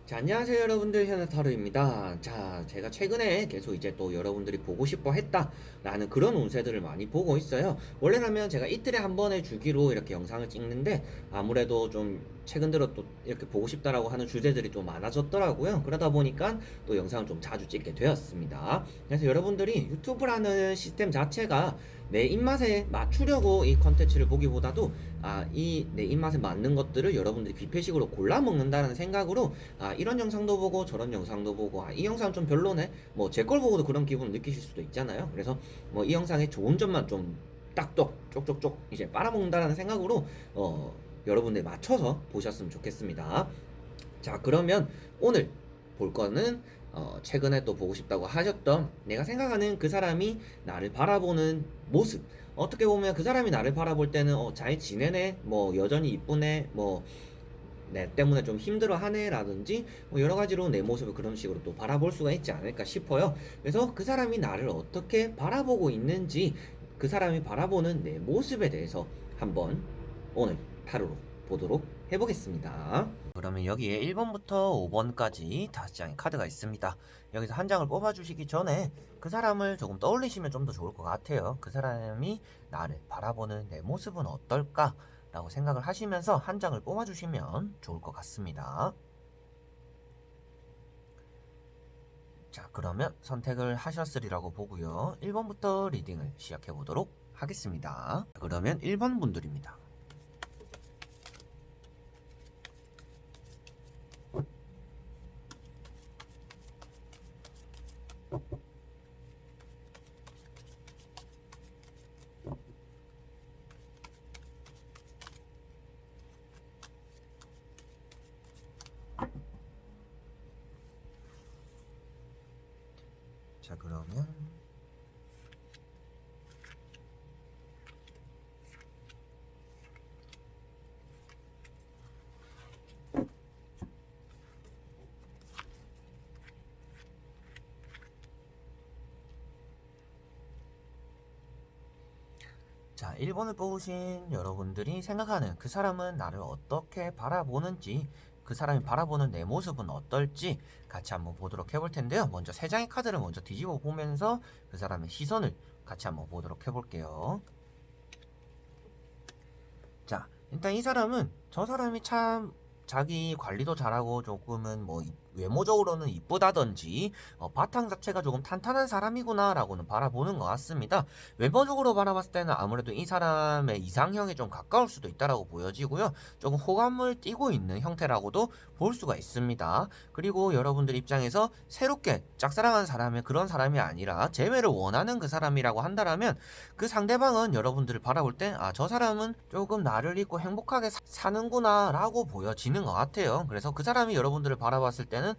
자, 안녕하세요 여러분들, 현우타로입니다. 자, 제가 최근에 계속 이제 또 여러분들이 보고 싶어 했다라는 그런 운세들을 많이 보고 있어요. 원래라면 제가 이틀에 한 번의 주기로 이렇게 영상을 찍는데 아무래도 좀 최근 들어 또 이렇게 보고 싶다라고 하는 주제들이 좀 많아졌더라고요. 그러다 보니까 또 영상을 좀 자주 찍게 되었습니다. 그래서 여러분들이 유튜브라는 시스템 자체가 내 입맛에 맞추려고 이 컨텐츠를 보기보다도 이 내 입맛에 맞는 것들을 여러분들이 뷔페식으로 골라 먹는다는 생각으로 이런 영상도 보고 저런 영상도 보고 이 영상 좀 별로네 뭐 제 걸 보고도 그런 기분 느끼실 수도 있잖아요. 그래서 뭐 이 영상의 좋은 점만 좀 딱똑 쪽쪽쪽 이제 빨아먹는다는 생각으로 여러분들 맞춰서 보셨으면 좋겠습니다. 자, 그러면 오늘 볼 거는 최근에 또 보고 싶다고 하셨던 내가 생각하는 그 사람이 나를 바라보는 모습. 어떻게 보면 그 사람이 나를 바라볼 때는 잘 지내네, 뭐 여전히 이쁘네, 뭐 내 때문에 좀 힘들어하네 라든지 뭐 여러 가지로 내 모습을 그런 식으로 또 바라볼 수가 있지 않을까 싶어요. 그래서 그 사람이 나를 어떻게 바라보고 있는지, 그 사람이 바라보는 내 모습에 대해서 한번 오늘 타로로 보도록 해보겠습니다. 그러면 여기에 1번부터 5번까지 5장의 카드가 있습니다. 여기서 한 장을 뽑아주시기 전에 그 사람을 조금 떠올리시면 좀 더 좋을 것 같아요. 그 사람이 나를 바라보는 내 모습은 어떨까? 라고 생각을 하시면서 한 장을 뽑아주시면 좋을 것 같습니다. 자, 그러면 선택을 하셨으리라고 보고요. 1번부터 리딩을 시작해 보도록 하겠습니다. 그러면 1번 분들입니다. 자, 그러면 자, 1번을 뽑으신 여러분들이 생각하는 그 사람은 나를 어떻게 바라보는지, 그 사람이 바라보는 내 모습은 어떨지 같이 한번 보도록 해볼 텐데요. 먼저 3장의 카드를 먼저 뒤집어 보면서 그 사람의 시선을 같이 한번 보도록 해볼게요. 자, 일단 이 사람은 저 사람이 참 자기 관리도 잘하고 조금은 뭐 외모적으로는 이쁘다든지 바탕 자체가 조금 탄탄한 사람이구나 라고는 바라보는 것 같습니다. 외모적으로 바라봤을 때는 아무래도 이 사람의 이상형에 좀 가까울 수도 있다라고 보여지고요. 조금 호감을 띠고 있는 형태라고도 볼 수가 있습니다. 그리고 여러분들 입장에서 새롭게 짝사랑하는 사람의 그런 사람이 아니라 재회를 원하는 그 사람이라고 한다라면 그 상대방은 여러분들을 바라볼 때 저 사람은 조금 나를 잊고 행복하게 사는구나 라고 보여지는 것 같아요. 그래서 그 사람이 여러분들을 바라봤을 때는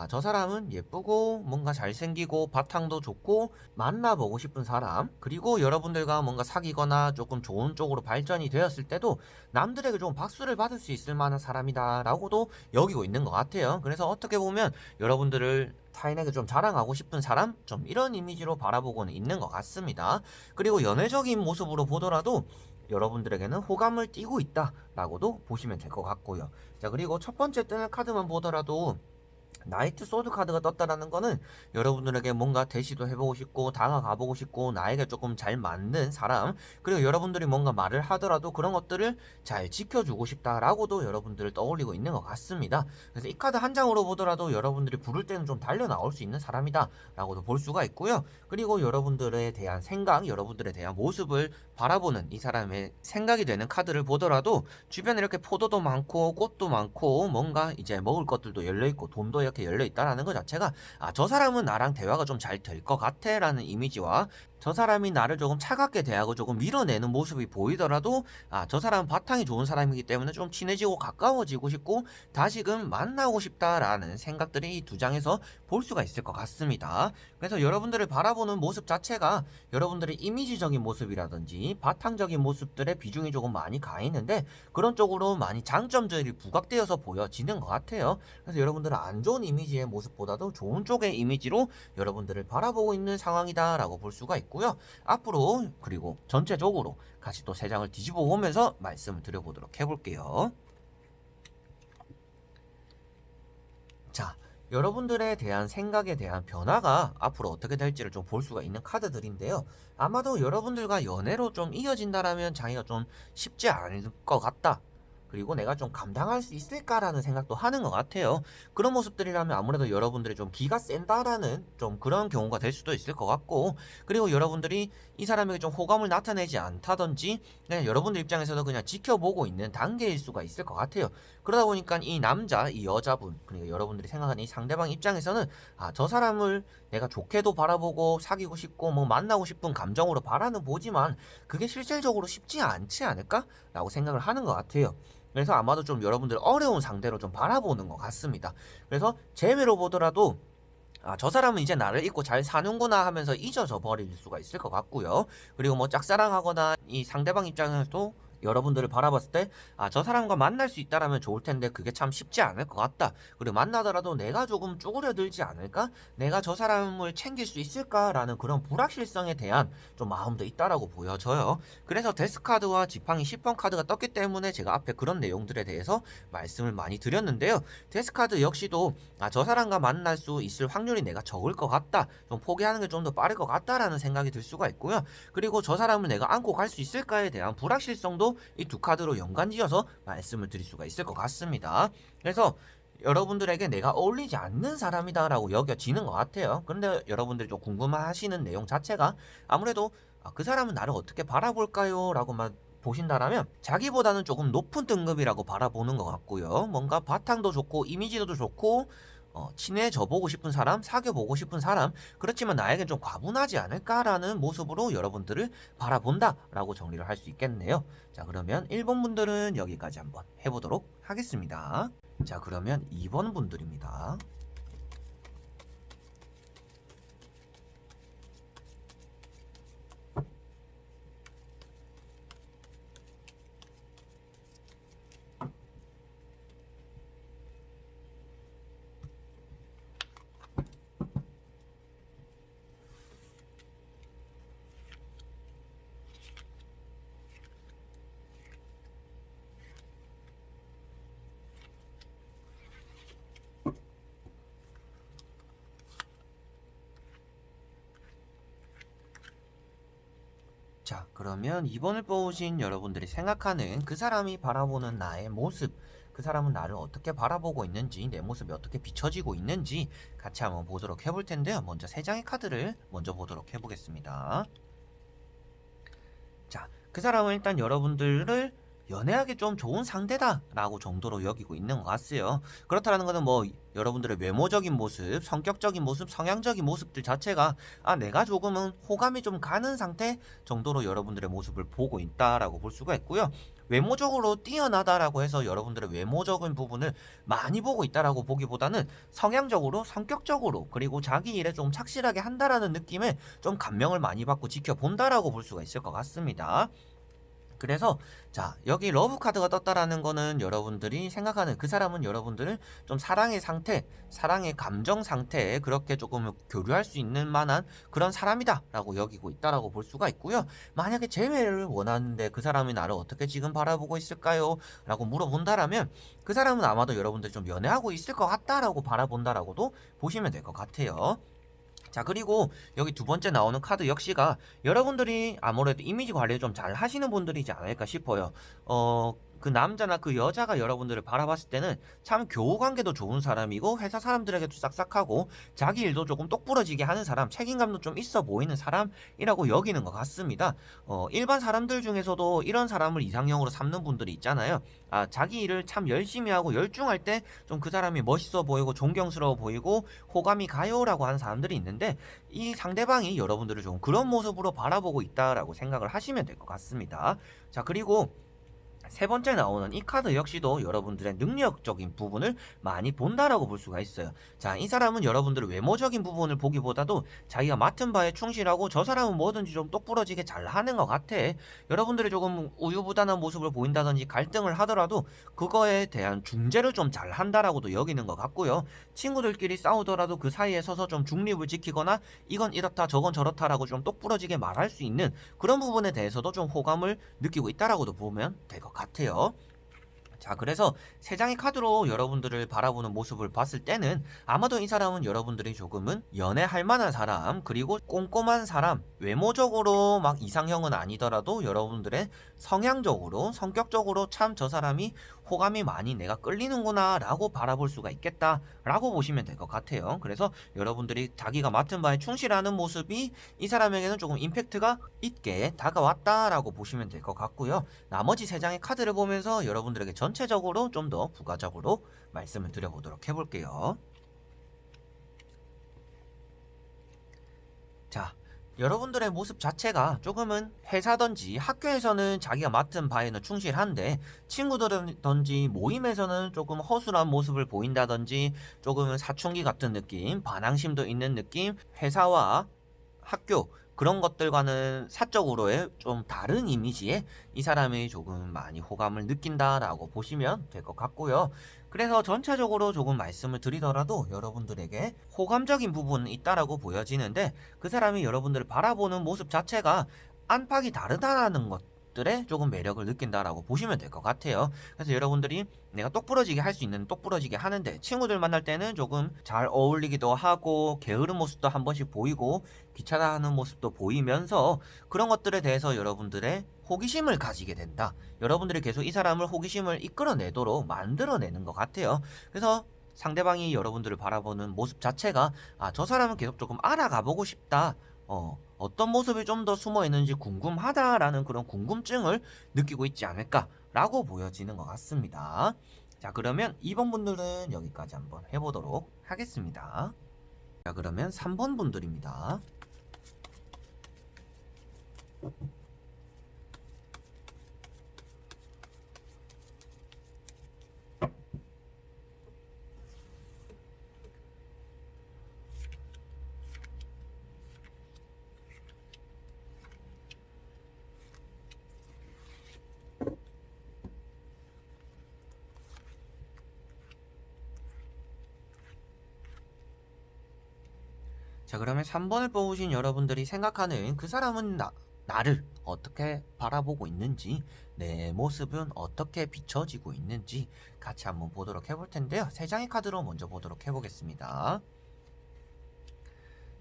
저 사람은 예쁘고 뭔가 잘생기고 바탕도 좋고 만나보고 싶은 사람, 그리고 여러분들과 뭔가 사귀거나 조금 좋은 쪽으로 발전이 되었을 때도 남들에게 좀 박수를 받을 수 있을 만한 사람이다 라고도 여기고 있는 것 같아요. 그래서 어떻게 보면 여러분들을 타인에게 좀 자랑하고 싶은 사람? 좀 이런 이미지로 바라보고는 있는 것 같습니다. 그리고 연애적인 모습으로 보더라도 여러분들에게는 호감을 띠고 있다라고도 보시면 될 것 같고요. 자, 그리고 첫 번째 뜨는 카드만 보더라도 나이트 소드 카드가 떴다라는 거는 여러분들에게 뭔가 대시도 해보고 싶고 다가가보고 싶고 나에게 조금 잘 맞는 사람, 그리고 여러분들이 뭔가 말을 하더라도 그런 것들을 잘 지켜주고 싶다라고도 여러분들을 떠올리고 있는 것 같습니다. 그래서 이 카드 한 장으로 보더라도 여러분들이 부를 때는 좀 달려 나올 수 있는 사람이다 라고도 볼 수가 있고요. 그리고 여러분들에 대한 생각, 여러분들에 대한 모습을 바라보는 이 사람의 생각이 되는 카드를 보더라도 주변에 이렇게 포도도 많고 꽃도 많고 뭔가 이제 먹을 것들도 열려있고 돈도 이렇게 열려있다라는 것 자체가 저 사람은 나랑 대화가 좀 잘 될 것 같아 라는 이미지와 저 사람이 나를 조금 차갑게 대하고 조금 밀어내는 모습이 보이더라도 저 사람은 바탕이 좋은 사람이기 때문에 좀 친해지고 가까워지고 싶고 다시금 만나고 싶다라는 생각들이 이 두 장에서 볼 수가 있을 것 같습니다. 그래서 여러분들을 바라보는 모습 자체가 여러분들의 이미지적인 모습이라든지 바탕적인 모습들의 비중이 조금 많이 가 있는데 그런 쪽으로 많이 장점들이 부각되어서 보여지는 것 같아요. 그래서 여러분들은 안 좋은 이미지의 모습보다도 좋은 쪽의 이미지로 여러분들을 바라보고 있는 상황이다 라고 볼 수가 있고요. 앞으로 그리고 전체적으로 같이 또 3장을 뒤집어 보면서 말씀을 드려보도록 해볼게요. 자, 여러분들에 대한 생각에 대한 변화가 앞으로 어떻게 될지를 좀 볼 수가 있는 카드들인데요. 아마도 여러분들과 연애로 좀 이어진다라면 자기가 좀 쉽지 않을 것 같다. 그리고 내가 좀 감당할 수 있을까라는 생각도 하는 것 같아요. 그런 모습들이라면 아무래도 여러분들이 좀 기가 센다라는 좀 그런 경우가 될 수도 있을 것 같고, 그리고 여러분들이 이 사람에게 좀 호감을 나타내지 않다든지, 그냥 여러분들 입장에서도 그냥 지켜보고 있는 단계일 수가 있을 것 같아요. 그러다 보니까 이 남자, 이 여자분, 그리고 여러분들이 생각하는 이 상대방 입장에서는 아, 저 사람을 내가 좋게도 바라보고 사귀고 싶고 뭐 만나고 싶은 감정으로 바라는 보지만 그게 실질적으로 쉽지 않지 않을까라고 생각을 하는 것 같아요. 그래서 아마도 좀 여러분들 어려운 상대로 좀 바라보는 것 같습니다. 그래서 재미로 보더라도 아, 저 사람은 이제 나를 잊고 잘 사는구나 하면서 잊어져 버릴 수가 있을 것 같고요. 그리고 뭐 짝사랑하거나 이 상대방 입장에서도 여러분들을 바라봤을 때, 아, 저 사람과 만날 수 있다라면 좋을 텐데 그게 참 쉽지 않을 것 같다. 그리고 만나더라도 내가 조금 쪼그려들지 않을까? 내가 저 사람을 챙길 수 있을까라는 그런 불확실성에 대한 좀 마음도 있다라고 보여져요. 그래서 데스카드와 지팡이 10번 카드가 떴기 때문에 제가 앞에 그런 내용들에 대해서 말씀을 많이 드렸는데요. 데스카드 역시도 아, 저 사람과 만날 수 있을 확률이 내가 적을 것 같다. 좀 포기하는 게 좀 더 빠를 것 같다라는 생각이 들 수가 있고요. 그리고 저 사람을 내가 안고 갈 수 있을까에 대한 불확실성도 이 두 카드로 연관지어서 말씀을 드릴 수가 있을 것 같습니다. 그래서 여러분들에게 내가 어울리지 않는 사람이다라고 여겨지는 것 같아요. 그런데 여러분들이 좀 궁금하시는 내용 자체가 아무래도 아, 그 사람은 나를 어떻게 바라볼까요? 라고만 보신다라면 자기보다는 조금 높은 등급이라고 바라보는 것 같고요. 뭔가 바탕도 좋고 이미지도 좋고 친해져 보고 싶은 사람, 사귀어 보고 싶은 사람, 그렇지만 나에겐 좀 과분하지 않을까라는 모습으로 여러분들을 바라본다라고 정리를 할 수 있겠네요. 자, 그러면 1번 분들은 여기까지 한번 해보도록 하겠습니다. 자, 그러면 2번 분들입니다. 자, 그러면 2번을 뽑으신 여러분들이 생각하는 그 사람이 바라보는 나의 모습, 그 사람은 나를 어떻게 바라보고 있는지, 내 모습이 어떻게 비춰지고 있는지 같이 한번 보도록 해볼 텐데요. 먼저 3장의 카드를 먼저 보도록 해보겠습니다. 자, 그 사람은 일단 여러분들을 연애하기 좀 좋은 상대다라고 정도로 여기고 있는 것 같아요. 그렇다는 것은 뭐 여러분들의 외모적인 모습, 성격적인 모습, 성향적인 모습들 자체가 아, 내가 조금은 호감이 좀 가는 상태 정도로 여러분들의 모습을 보고 있다라고 볼 수가 있고요. 외모적으로 뛰어나다라고 해서 여러분들의 외모적인 부분을 많이 보고 있다라고 보기보다는 성향적으로, 성격적으로, 그리고 자기 일에 좀 착실하게 한다라는 느낌에 좀 감명을 많이 받고 지켜본다라고 볼 수가 있을 것 같습니다. 그래서 자, 여기 러브 카드가 떴다라는 거는 여러분들이 생각하는 그 사람은 여러분들을 좀 사랑의 상태, 사랑의 감정 상태에 그렇게 조금 교류할 수 있는 만한 그런 사람이다라고 여기고 있다라고 볼 수가 있고요. 만약에 재회를 원하는데 그 사람이 나를 어떻게 지금 바라보고 있을까요? 라고 물어본다라면 그 사람은 아마도 여러분들이 좀 연애하고 있을 것 같다라고 바라본다라고도 보시면 될 것 같아요. 자, 그리고 여기 두 번째 나오는 카드 역시가 여러분들이 아무래도 이미지 관리를 좀 잘 하시는 분들이지 않을까 싶어요. 그 남자나 그 여자가 여러분들을 바라봤을 때는 참 교우 관계도 좋은 사람이고 회사 사람들에게도 싹싹하고 자기 일도 조금 똑부러지게 하는 사람, 책임감도 좀 있어 보이는 사람이라고 여기는 것 같습니다. 일반 사람들 중에서도 이런 사람을 이상형으로 삼는 분들이 있잖아요. 아, 자기 일을 참 열심히 하고 열중할 때 좀 그 사람이 멋있어 보이고 존경스러워 보이고 호감이 가요라고 하는 사람들이 있는데 이 상대방이 여러분들을 좀 그런 모습으로 바라보고 있다라고 생각을 하시면 될 것 같습니다. 자, 그리고 세 번째 나오는 이 카드 역시도 여러분들의 능력적인 부분을 많이 본다라고 볼 수가 있어요. 자, 이 사람은 여러분들의 외모적인 부분을 보기보다도 자기가 맡은 바에 충실하고 저 사람은 뭐든지 좀 똑부러지게 잘하는 것 같아. 여러분들이 조금 우유부단한 모습을 보인다든지 갈등을 하더라도 그거에 대한 중재를 좀 잘한다라고도 여기는 것 같고요. 친구들끼리 싸우더라도 그 사이에 서서 좀 중립을 지키거나 이건 이렇다 저건 저렇다라고 좀 똑부러지게 말할 수 있는 그런 부분에 대해서도 좀 호감을 느끼고 있다라고도 보면 될 것 같아요. 자, 그래서 세 장의 카드로 여러분들을 바라보는 모습을 봤을 때는 아마도 이 사람은 여러분들이 조금은 연애할 만한 사람, 그리고 꼼꼼한 사람, 외모적으로 막 이상형은 아니더라도 여러분들의 성향적으로, 성격적으로 참 저 사람이 호감이 많이 내가 끌리는구나 라고 바라볼 수가 있겠다 라고 보시면 될 것 같아요. 그래서 여러분들이 자기가 맡은 바에 충실하는 모습이 이 사람에게는 조금 임팩트가 있게 다가왔다 라고 보시면 될 것 같고요. 나머지 세 장의 카드를 보면서 여러분들에게 전체적으로 좀 더 부가적으로 말씀을 드려보도록 해볼게요. 자, 여러분들의 모습 자체가 조금은 회사든지 학교에서는 자기가 맡은 바에는 충실한데 친구들이든지 모임에서는 조금 허술한 모습을 보인다든지 조금은 사춘기 같은 느낌, 반항심도 있는 느낌, 회사와 학교 그런 것들과는 사적으로의 좀 다른 이미지에 이 사람이 조금 많이 호감을 느낀다라고 보시면 될 것 같고요. 그래서 전체적으로 조금 말씀을 드리더라도 여러분들에게 호감적인 부분은 있다라고 보여지는데 그 사람이 여러분들을 바라보는 모습 자체가 안팎이 다르다는 것들에 조금 매력을 느낀다라고 보시면 될 것 같아요. 그래서 여러분들이 내가 똑부러지게 할 수 있는 똑부러지게 하는데 친구들 만날 때는 조금 잘 어울리기도 하고 게으른 모습도 한 번씩 보이고 귀찮아하는 모습도 보이면서 그런 것들에 대해서 여러분들의 호기심을 가지게 된다. 여러분들이 계속 이 사람을 호기심을 이끌어내도록 만들어내는 것 같아요. 그래서 상대방이 여러분들을 바라보는 모습 자체가 저 사람은 계속 조금 알아가 보고 싶다. 어떤 모습이 좀 더 숨어 있는지 궁금하다라는 그런 궁금증을 느끼고 있지 않을까라고 보여지는 것 같습니다. 자, 그러면 2번 분들은 여기까지 한번 해보도록 하겠습니다. 자, 그러면 3번 분들입니다. 자, 그러면 3번을 뽑으신 여러분들이 생각하는 그 사람은 나를 어떻게 바라보고 있는지, 내 모습은 어떻게 비춰지고 있는지 같이 한번 보도록 해볼 텐데요. 세 장의 카드로 먼저 보도록 해보겠습니다.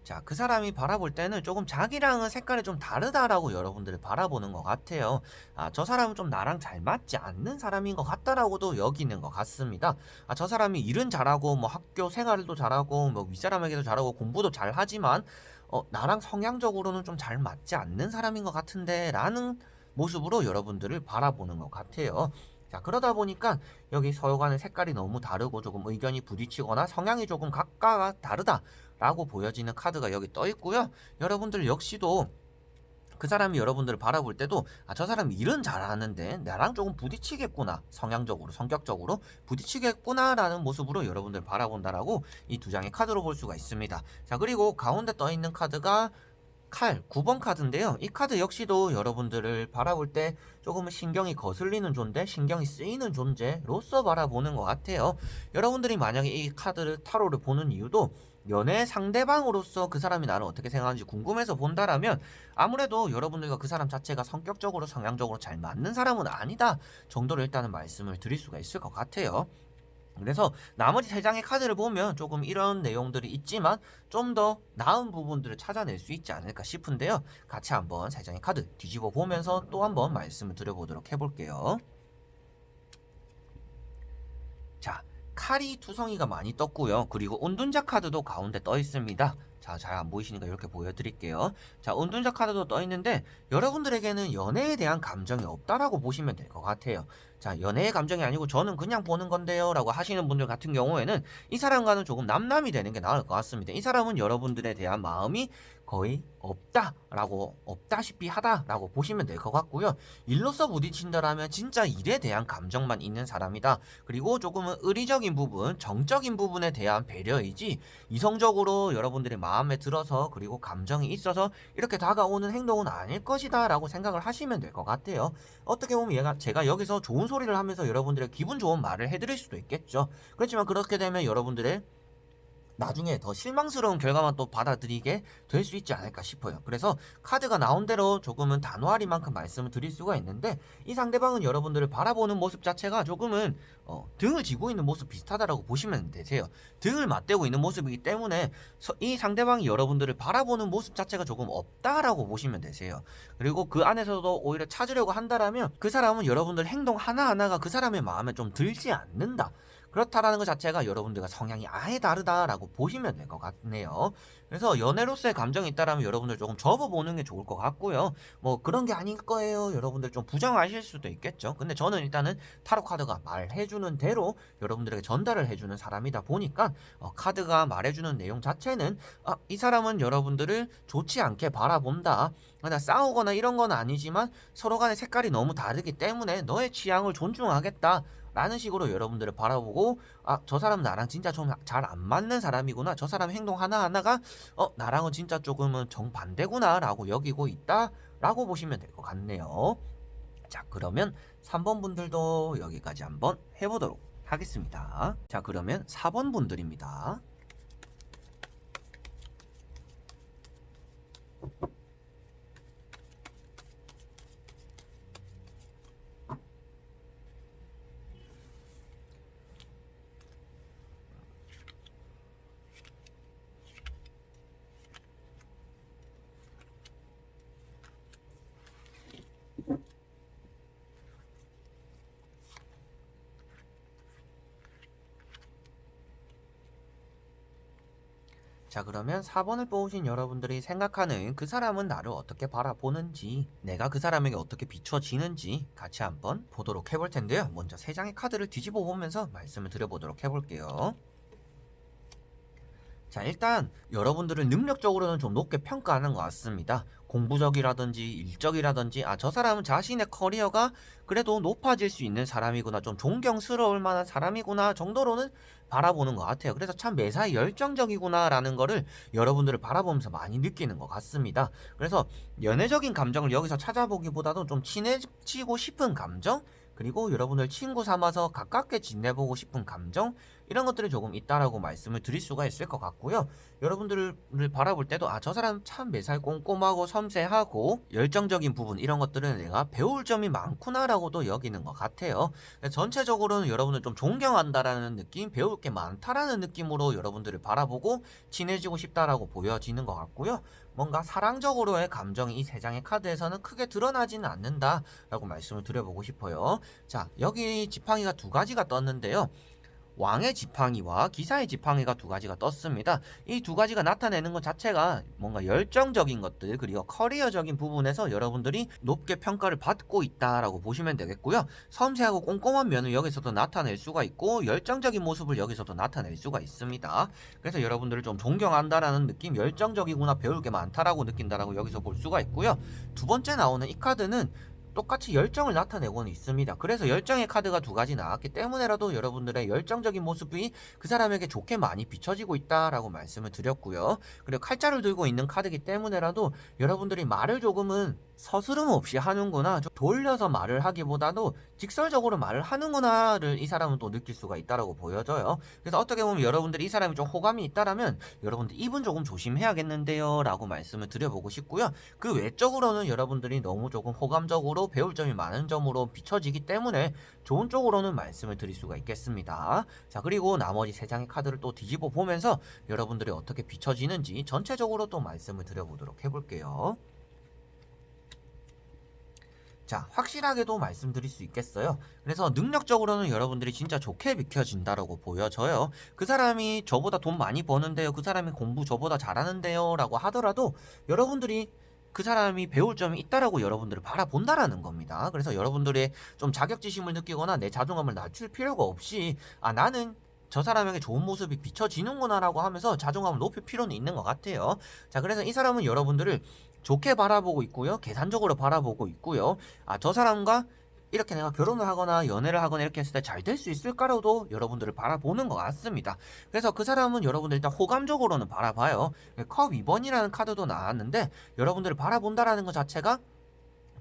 자, 그 사람이 바라볼 때는 조금 자기랑은 색깔이 좀 다르다라고 여러분들을 바라보는 것 같아요. 저 사람은 좀 나랑 잘 맞지 않는 사람인 것 같다라고도 여기는 것 같습니다. 저 사람이 일은 잘하고, 뭐 학교 생활도 잘하고, 뭐 윗사람에게도 잘하고, 공부도 잘하지만, 나랑 성향적으로는 좀 잘 맞지 않는 사람인 것 같은데, 라는 모습으로 여러분들을 바라보는 것 같아요. 자, 그러다 보니까 여기 서로 간의 색깔이 너무 다르고 조금 의견이 부딪히거나 성향이 조금 각각 다르다. 라고 보여지는 카드가 여기 떠 있고요. 여러분들 역시도 그 사람이 여러분들을 바라볼 때도 저 사람이 일은 잘하는데 나랑 조금 부딪히겠구나. 성향적으로, 성격적으로 부딪히겠구나 라는 모습으로 여러분들 바라본다라고 이 두 장의 카드로 볼 수가 있습니다. 자, 그리고 가운데 떠 있는 카드가 칼 9번 카드인데요. 이 카드 역시도 여러분들을 바라볼 때 조금은 신경이 거슬리는 존재, 신경이 쓰이는 존재로서 바라보는 것 같아요. 여러분들이 만약에 이 카드를 타로를 보는 이유도 연애 상대방으로서 그 사람이 나를 어떻게 생각하는지 궁금해서 본다라면 아무래도 여러분들과 그 사람 자체가 성격적으로 성향적으로 잘 맞는 사람은 아니다 정도로 일단은 말씀을 드릴 수가 있을 것 같아요. 그래서 나머지 세 장의 카드를 보면 조금 이런 내용들이 있지만 좀 더 나은 부분들을 찾아낼 수 있지 않을까 싶은데요. 같이 한번 세 장의 카드 뒤집어 보면서 또 한번 말씀을 드려보도록 해볼게요. 자, 칼이 투성이가 많이 떴고요. 그리고 운둔자 카드도 가운데 떠 있습니다. 자, 잘 안 보이시니까 이렇게 보여드릴게요. 자, 운둔자 카드도 떠 있는데 여러분들에게는 연애에 대한 감정이 없다라고 보시면 될 것 같아요. 자, 연애의 감정이 아니고 저는 그냥 보는 건데요 라고 하시는 분들 같은 경우에는 이 사람과는 조금 남남이 되는 게 나을 것 같습니다. 이 사람은 여러분들에 대한 마음이 거의 없다라고, 없다시피 하다라고 보시면 될 것 같고요. 일로서 부딪힌다라면 진짜 일에 대한 감정만 있는 사람이다. 그리고 조금은 의리적인 부분, 정적인 부분에 대한 배려이지 이성적으로 여러분들의 마음에 들어서 그리고 감정이 있어서 이렇게 다가오는 행동은 아닐 것이다 라고 생각을 하시면 될 것 같아요. 어떻게 보면 제가 여기서 좋은 소리를 하면서 여러분들의 기분 좋은 말을 해드릴 수도 있겠죠. 그렇지만 그렇게 되면 여러분들의 나중에 더 실망스러운 결과만 또 받아들이게 될 수 있지 않을까 싶어요. 그래서 카드가 나온 대로 조금은 단호하리만큼 말씀을 드릴 수가 있는데, 이 상대방은 여러분들을 바라보는 모습 자체가 조금은 등을 쥐고 있는 모습 비슷하다라고 보시면 되세요. 등을 맞대고 있는 모습이기 때문에 이 상대방이 여러분들을 바라보는 모습 자체가 조금 없다라고 보시면 되세요. 그리고 그 안에서도 오히려 찾으려고 한다라면 그 사람은 여러분들 행동 하나하나가 그 사람의 마음에 좀 들지 않는다, 그렇다라는 것 자체가 여러분들과 성향이 아예 다르다라고 보시면 될 것 같네요. 그래서 연애로서의 감정이 있다라면 여러분들 조금 접어보는 게 좋을 것 같고요. 뭐 그런 게 아닐 거예요, 여러분들 좀 부정하실 수도 있겠죠. 근데 저는 일단은 타로 카드가 말해주는 대로 여러분들에게 전달을 해주는 사람이다 보니까 카드가 말해주는 내용 자체는 이 사람은 여러분들을 좋지 않게 바라본다, 싸우거나 이런 건 아니지만 서로 간의 색깔이 너무 다르기 때문에 너의 취향을 존중하겠다 라는 식으로 여러분들을 바라보고, 저 사람은 나랑 진짜 좀 잘 안 맞는 사람이구나, 저 사람 행동 하나하나가 나랑은 진짜 조금은 정반대구나 라고 여기고 있다 라고 보시면 될 것 같네요. 자, 그러면 3번 분들도 여기까지 한번 해보도록 하겠습니다. 자, 그러면 4번 분들입니다. 자, 그러면 4번을 뽑으신 여러분들이 생각하는 그 사람은 나를 어떻게 바라보는지, 내가 그 사람에게 어떻게 비춰지는지 같이 한번 보도록 해볼 텐데요. 먼저 3장의 카드를 뒤집어 보면서 말씀을 드려보도록 해볼게요. 자, 일단 여러분들을 능력적으로는 좀 높게 평가하는 것 같습니다. 공부적이라든지 일적이라든지, 저 사람은 자신의 커리어가 그래도 높아질 수 있는 사람이구나, 좀 존경스러울 만한 사람이구나 정도로는 바라보는 것 같아요. 그래서 참 매사에 열정적이구나 라는 거를 여러분들을 바라보면서 많이 느끼는 것 같습니다. 그래서 연애적인 감정을 여기서 찾아보기보다도 좀 친해지고 싶은 감정, 그리고 여러분을 친구 삼아서 가깝게 지내보고 싶은 감정, 이런 것들이 조금 있다라고 말씀을 드릴 수가 있을 것 같고요. 여러분들을 바라볼 때도 저 사람 참 매사에 꼼꼼하고 섬세하고 열정적인 부분, 이런 것들은 내가 배울 점이 많구나라고도 여기는 것 같아요. 전체적으로는 여러분을 좀 존경한다라는 느낌, 배울 게 많다라는 느낌으로 여러분들을 바라보고 친해지고 싶다라고 보여지는 것 같고요. 뭔가 사랑적으로의 감정이 이 3장의 카드에서는 크게 드러나지는 않는다라고 말씀을 드려보고 싶어요. 자, 여기 지팡이가 2가지가 떴는데요. 왕의 지팡이와 기사의 지팡이가 2가지가 떴습니다. 이 2가지가 나타내는 것 자체가 뭔가 열정적인 것들, 그리고 커리어적인 부분에서 여러분들이 높게 평가를 받고 있다라고 보시면 되겠고요. 섬세하고 꼼꼼한 면을 여기서도 나타낼 수가 있고, 열정적인 모습을 여기서도 나타낼 수가 있습니다. 그래서 여러분들을 좀 존경한다라는 느낌, 열정적이구나, 배울 게 많다라고 느낀다라고 여기서 볼 수가 있고요. 2번째 나오는 이 카드는 똑같이 열정을 나타내고는 있습니다. 그래서 열정의 카드가 2가지 나왔기 때문에라도 여러분들의 열정적인 모습이 그 사람에게 좋게 많이 비춰지고 있다라고 말씀을 드렸고요. 그리고 칼자를 들고 있는 카드이기 때문에라도 여러분들이 말을 조금은 서스름 없이 하는구나, 좀 돌려서 말을 하기보다도 직설적으로 말을 하는구나를 이 사람은 또 느낄 수가 있다라고 보여져요. 그래서 어떻게 보면 여러분들이 이 사람이 좀 호감이 있다라면 여러분들 입은 조금 조심해야겠는데요 라고 말씀을 드려보고 싶고요. 그 외적으로는 여러분들이 너무 조금 호감적으로 배울 점이 많은 점으로 비춰지기 때문에 좋은 쪽으로는 말씀을 드릴 수가 있겠습니다. 자, 그리고 나머지 3장의 카드를 또 뒤집어 보면서 여러분들이 어떻게 비춰지는지 전체적으로 또 말씀을 드려보도록 해볼게요. 자, 확실하게도 말씀드릴 수 있겠어요. 그래서 능력적으로는 여러분들이 진짜 좋게 비켜진다라고 보여져요. 그 사람이 저보다 돈 많이 버는데요, 그 사람이 공부 저보다 잘하는데요 라고 하더라도 여러분들이 그 사람이 배울 점이 있다라고 여러분들을 바라본다라는 겁니다. 그래서 여러분들의 좀 자격지심을 느끼거나 내 자존감을 낮출 필요가 없이, 나는 저 사람에게 좋은 모습이 비춰지는구나 라고 하면서 자존감을 높일 필요는 있는 것 같아요. 자, 그래서 이 사람은 여러분들을 좋게 바라보고 있고요, 계산적으로 바라보고 있고요. 저 사람과 이렇게 내가 결혼을 하거나 연애를 하거나 이렇게 했을 때 잘 될 수 있을까로도 여러분들을 바라보는 것 같습니다. 그래서 그 사람은 여러분들 일단 호감적으로는 바라봐요. 컵 2번이라는 카드도 나왔는데 여러분들을 바라본다라는 것 자체가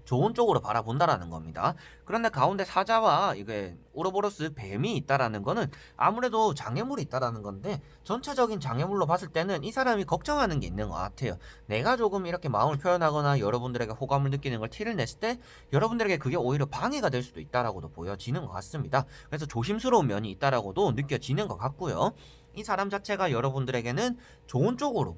좋은 쪽으로 바라본다라는 겁니다. 그런데 가운데 사자와 이게 우로보로스 뱀이 있다라는 거는 아무래도 장애물이 있다라는 건데, 전체적인 장애물로 봤을 때는 이 사람이 걱정하는 게 있는 것 같아요. 내가 조금 이렇게 마음을 표현하거나 여러분들에게 호감을 느끼는 걸 티를 냈을 때 여러분들에게 그게 오히려 방해가 될 수도 있다라고도 보여지는 것 같습니다. 그래서 조심스러운 면이 있다라고도 느껴지는 것 같고요. 이 사람 자체가 여러분들에게는 좋은 쪽으로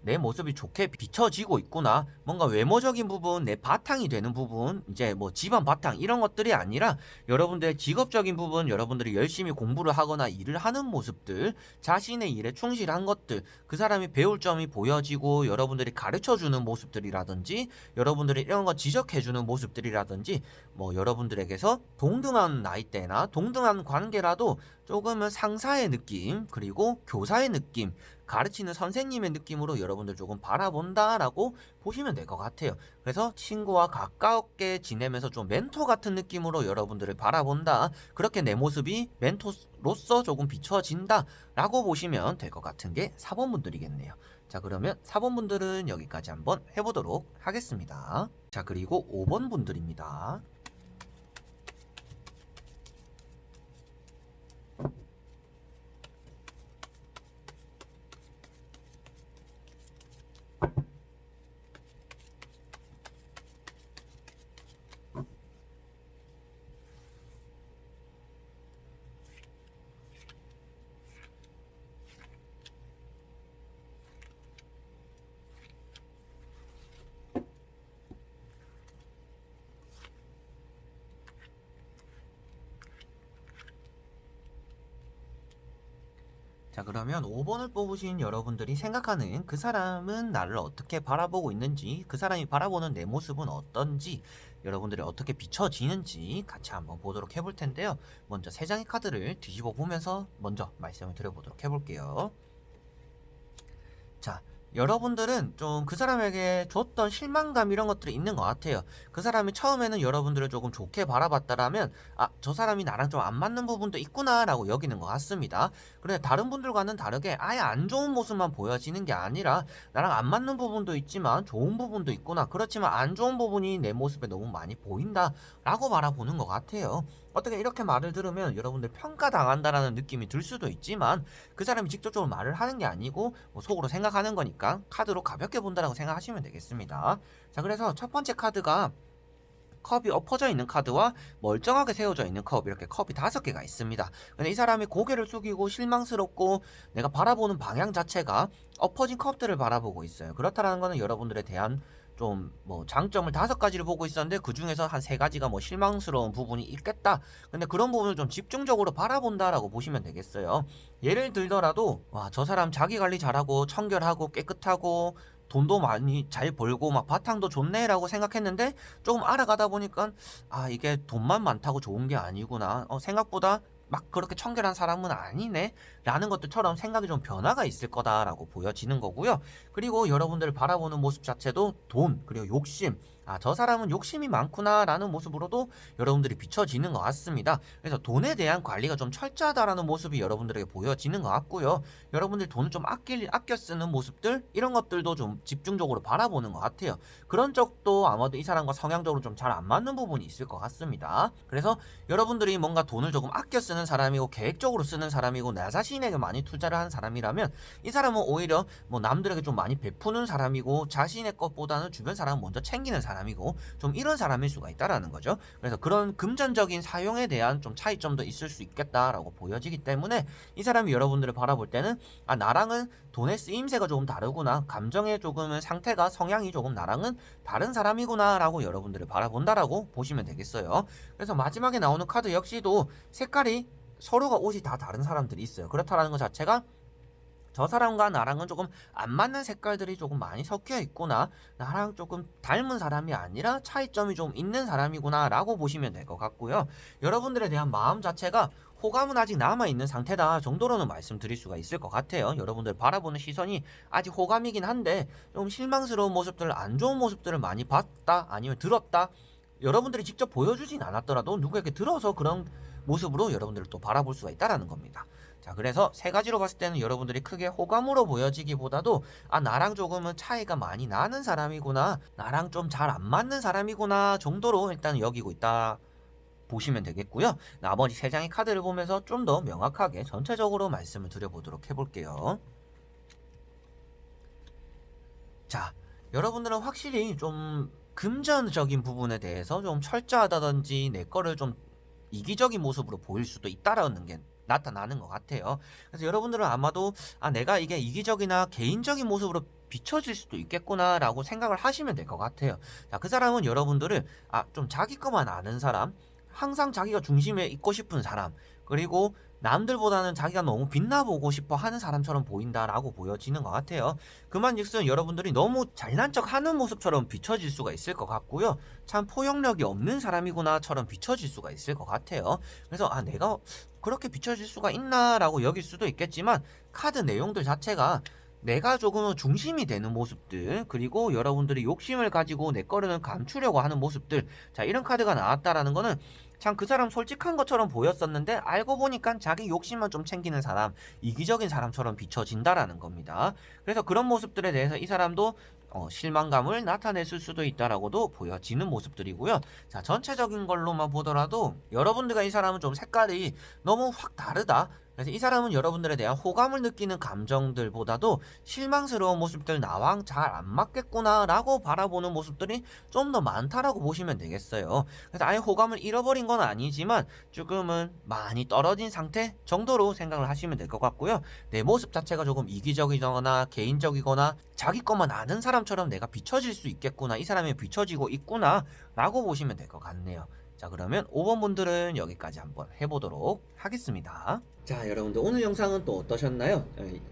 내 모습이 좋게 비춰지고 있구나, 뭔가 외모적인 부분, 내 바탕이 되는 부분, 이제 뭐 집안 바탕 이런 것들이 아니라 여러분들의 직업적인 부분, 여러분들이 열심히 공부를 하거나 일을 하는 모습들, 자신의 일에 충실한 것들, 그 사람이 배울 점이 보여지고 여러분들이 가르쳐주는 모습들이라든지, 여러분들이 이런 거 지적해주는 모습들이라든지, 뭐 여러분들에게서 동등한 나이대나 동등한 관계라도 조금은 상사의 느낌, 그리고 교사의 느낌, 가르치는 선생님의 느낌으로 여러분들 조금 바라본다라고 보시면 될 것 같아요. 그래서 친구와 가깝게 지내면서 좀 멘토 같은 느낌으로 여러분들을 바라본다, 그렇게 내 모습이 멘토로서 조금 비춰진다 라고 보시면 될 것 같은 게 4번 분들이겠네요. 자, 그러면 4번 분들은 여기까지 한번 해보도록 하겠습니다. 자, 그리고 5번 분들입니다. 자, 그러면 5번을 뽑으신 여러분들이 생각하는 그 사람은 나를 어떻게 바라보고 있는지, 그 사람이 바라보는 내 모습은 어떤지, 여러분들이 어떻게 비춰지는지 같이 한번 보도록 해볼 텐데요. 먼저 3장의 카드를 뒤집어 보면서 먼저 말씀을 드려보도록 해볼게요. 자, 여러분들은 좀 그 사람에게 줬던 실망감 이런 것들이 있는 것 같아요. 그 사람이 처음에는 여러분들을 조금 좋게 바라봤다라면, 아, 저 사람이 나랑 좀 안 맞는 부분도 있구나라고 여기는 것 같습니다. 그런데 다른 분들과는 다르게 아예 안 좋은 모습만 보여지는 게 아니라, 나랑 안 맞는 부분도 있지만 좋은 부분도 있구나, 그렇지만 안 좋은 부분이 내 모습에 너무 많이 보인다라고 바라보는 것 같아요. 어떻게 이렇게 말을 들으면 여러분들 평가당한다라는 느낌이 들 수도 있지만, 그 사람이 직접적으로 말을 하는 게 아니고 뭐 속으로 생각하는 거니까 카드로 가볍게 본다라고 생각하시면 되겠습니다. 자, 그래서 첫 번째 카드가 컵이 엎어져 있는 카드와 멀쩡하게 세워져 있는 컵, 이렇게 컵이 5개가 있습니다. 근데 이 사람이 고개를 숙이고 실망스럽고 내가 바라보는 방향 자체가 엎어진 컵들을 바라보고 있어요. 그렇다는 거는 여러분들에 대한 좀 뭐 장점을 5가지를 보고 있었는데 그 중에서 한 3가지가 뭐 실망스러운 부분이 있겠다. 근데 그런 부분을 좀 집중적으로 바라본다라고 보시면 되겠어요. 예를 들더라도, 와, 저 사람 자기 관리 잘하고 청결하고 깨끗하고 돈도 많이 잘 벌고 막 바탕도 좋네라고 생각했는데, 조금 알아가다 보니까 아, 이게 돈만 많다고 좋은 게 아니구나, 생각보다 막 그렇게 청결한 사람은 아니네 라는 것들처럼 생각이 좀 변화가 있을 거다라고 보여지는 거고요. 그리고 여러분들을 바라보는 모습 자체도 돈, 그리고 욕심, 아, 저 사람은 욕심이 많구나 라는 모습으로도 여러분들이 비춰지는 것 같습니다. 그래서 돈에 대한 관리가 좀 철저하다라는 모습이 여러분들에게 보여지는 것 같고요. 여러분들 돈을 좀 아껴 쓰는 모습들, 이런 것들도 좀 집중적으로 바라보는 것 같아요. 그런 쪽도 아마도 이 사람과 성향적으로 좀 잘 안 맞는 부분이 있을 것 같습니다. 그래서 여러분들이 뭔가 돈을 조금 아껴 쓰는 사람이고 계획적으로 쓰는 사람이고 나 자신에게 많이 투자를 한 사람이라면, 이 사람은 오히려 뭐 남들에게 좀 많이 베푸는 사람이고 자신의 것보다는 주변 사람을 먼저 챙기는 사람이고 좀 이런 사람일 수가 있다라는 거죠. 그래서 그런 금전적인 사용에 대한 좀 차이점도 있을 수 있겠다라고 보여지기 때문에, 이 사람이 여러분들을 바라볼 때는 아, 나랑은 돈의 쓰임새가 조금 다르구나, 감정의 조금은 상태가, 성향이 조금 나랑은 다른 사람이구나 라고 여러분들을 바라본다라고 보시면 되겠어요. 그래서 마지막에 나오는 카드 역시도 색깔이 서로가 옷이 다 다른 사람들이 있어요. 그렇다는 것 자체가 저 사람과 나랑은 조금 안 맞는 색깔들이 조금 많이 섞여 있구나, 나랑 조금 닮은 사람이 아니라 차이점이 좀 있는 사람이구나 라고 보시면 될 것 같고요. 여러분들에 대한 마음 자체가 호감은 아직 남아있는 상태다 정도로는 말씀드릴 수가 있을 것 같아요. 여러분들 바라보는 시선이 아직 호감이긴 한데, 좀 실망스러운 모습들, 안 좋은 모습들을 많이 봤다, 아니면 들었다, 여러분들이 직접 보여주진 않았더라도 누구에게 들어서 그런 모습으로 여러분들을 또 바라볼 수가 있다라는 겁니다. 자, 자, 그래서 세 가지로 봤을 때는 여러분들이 크게 호감으로 보여지기보다도 아, 나랑 조금은 차이가 많이 나는 사람이구나, 나랑 좀 잘 안 맞는 사람이구나 정도로 일단 여기고 있다 보시면 되겠고요. 나머지 세 장의 카드를 보면서 좀 더 명확하게 전체적으로 말씀을 드려보도록 해볼게요. 자, 여러분들은 확실히 좀 금전적인 부분에 대해서 좀 철저하다든지 내 거를 좀 이기적인 모습으로 보일 수도 있다라는 게 나타나는 것 같아요. 그래서 여러분들은 아마도 아, 내가 이게 이기적이나 개인적인 모습으로 비춰질 수도 있겠구나라고 생각을 하시면 될 것 같아요. 자, 그 사람은 여러분들을 아, 좀 자기 것만 아는 사람, 항상 자기가 중심에 있고 싶은 사람, 그리고 남들보다는 자기가 너무 빛나보고 싶어 하는 사람처럼 보인다라고 보여지는 것 같아요. 그만즉슨 여러분들이 너무 잘난 척 하는 모습처럼 비춰질 수가 있을 것 같고요. 참 포용력이 없는 사람이구나처럼 비춰질 수가 있을 것 같아요. 그래서 아, 내가 그렇게 비춰질 수가 있나라고 여길 수도 있겠지만 카드 내용들 자체가 내가 조금 중심이 되는 모습들, 그리고 여러분들이 욕심을 가지고 내 거를 감추려고 하는 모습들, 자, 이런 카드가 나왔다라는 거는 참 그 사람 솔직한 것처럼 보였었는데 알고 보니까 자기 욕심만 좀 챙기는 사람, 이기적인 사람처럼 비춰진다라는 겁니다. 그래서 그런 모습들에 대해서 이 사람도 실망감을 나타냈을 수도 있다라고도 보여지는 모습들이고요. 자, 전체적인 걸로만 보더라도 여러분들과 이 사람은 좀 색깔이 너무 확 다르다. 그래서 이 사람은 여러분들에 대한 호감을 느끼는 감정들보다도 실망스러운 모습들, 나랑 잘 안 맞겠구나라고 바라보는 모습들이 좀 더 많다라고 보시면 되겠어요. 그래서 아예 호감을 잃어버린 건 아니지만 조금은 많이 떨어진 상태 정도로 생각을 하시면 될 것 같고요. 내 모습 자체가 조금 이기적이거나 개인적이거나 자기 것만 아는 사람처럼 내가 비춰질 수 있겠구나, 이 사람이 비춰지고 있구나 라고 보시면 될 것 같네요. 자, 그러면 5번 분들은 여기까지 한번 해보도록 하겠습니다. 자, 여러분들 오늘 영상은 또 어떠셨나요?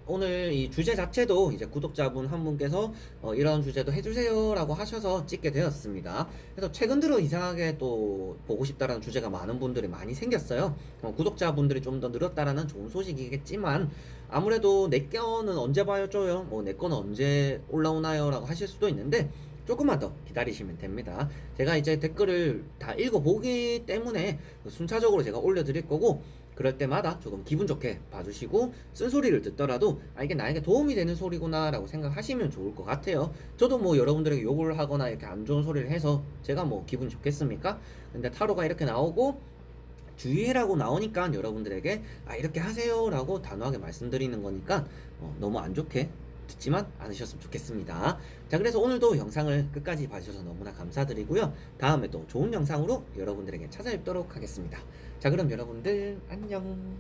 오늘 이 주제 자체도 이제 구독자분 한 분께서 이런 주제도 해주세요 라고 하셔서 찍게 되었습니다. 그래서 최근 들어 이상하게 또 보고 싶다라는 주제가 많은 분들이 많이 생겼어요. 구독자분들이 좀 더 늘었다라는 좋은 소식이겠지만 아무래도 내 거는 언제 봐줘요? 뭐 내 거는 언제 올라오나요? 라고 하실 수도 있는데 조금만 더 기다리시면 됩니다. 제가 이제 댓글을 다 읽어보기 때문에 순차적으로 제가 올려드릴 거고, 그럴 때마다 조금 기분 좋게 봐주시고 쓴소리를 듣더라도 아, 이게 나에게 도움이 되는 소리구나 라고 생각하시면 좋을 것 같아요. 저도 뭐 여러분들에게 욕을 하거나 이렇게 안 좋은 소리를 해서 제가 뭐 기분 좋겠습니까? 근데 타로가 이렇게 나오고 주의해라고 나오니까 여러분들에게 아, 이렇게 하세요 라고 단호하게 말씀드리는 거니까 너무 안 좋게 듣지만 않으셨으면 좋겠습니다. 자, 그래서 오늘도 영상을 끝까지 봐주셔서 너무나 감사드리고요. 다음에 또 좋은 영상으로 여러분들에게 찾아뵙도록 하겠습니다. 자, 그럼 여러분들 안녕.